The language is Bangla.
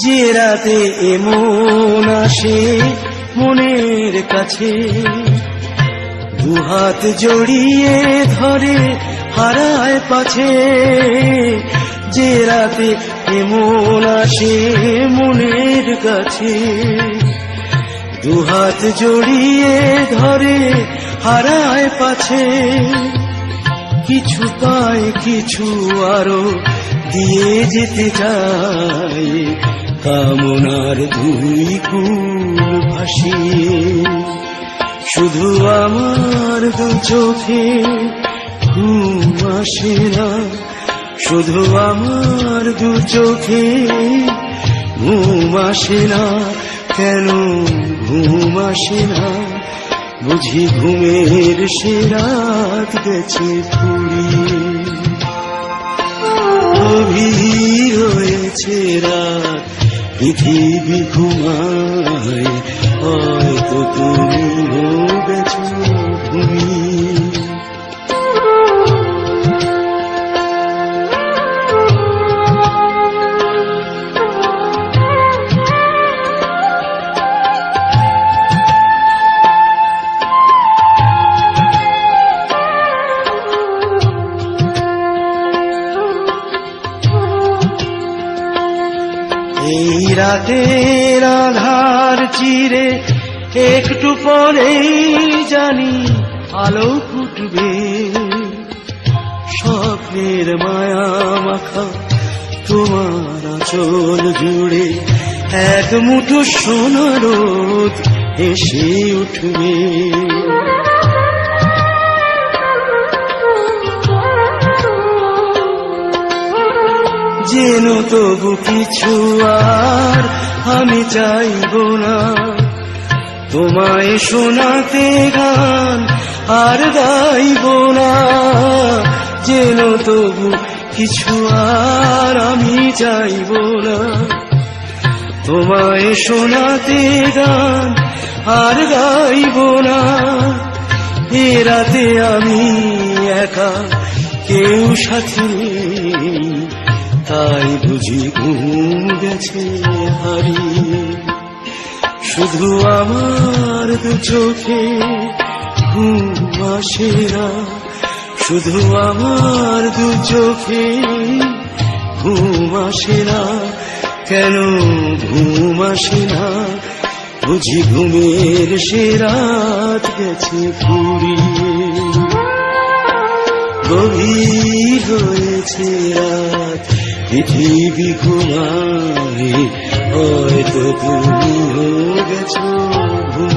যে রাতে এমন আসে মনের কাছে, দুহাত জড়িয়ে ধরে হারায় পাছে। যে রাতে এমন আসে মনের কাছে, দুহাত জড়িয়ে ধরে হারায় পাছে। কিছু পায় কিছু আরো দিয়ে যেতে চায়, কামনার দুই কূল ভাসিয়ে। শুধু আমার দু চোখে ঘুম আসে না, শুধু আমার দু চোখে ঘুম আসে না। কেন ঘুম আসে না? বুঝি ঘুমের সে রাত গেছে ফুরিয়ে। গভীর হয়েছে রাত, পৃথিবী ঘুমায়, হয়তো তুমিও গেছো ঘুমিয়ে। এই রাতের আধার চিরে একটু পরেই জানি আলো ফুটবে। স্বপ্নের মায়া মাখা তোমার আঁচল জুড়ে এক মুঠো সোনা রোদ এসে উঠবে। যেন তবু কিছু আর আমি চাইব না, তোমায় শোনাতে গান আর গাইব না। যেন তবু কিছু আর আমি চাইব না, তোমায় শোনাতে গান আর গাইব না। এ রাতে আমি একা, কেউ সাথে নেই, তাই বুঝি ঘুম গেছে হারিয়ে। শুধু আমার দু চোখে ঘুম আসে না, শুধু আমার দু চোখে ঘুম আসে না। কেন ঘুম আসে না? বুঝি ঘুমের সে রাত গেছে ফুরিয়ে। গভীর হয়েছে রাত, পৃথিবী ঘুমায়, হয়তো তুমিও গেছো ঘুমিয়ে।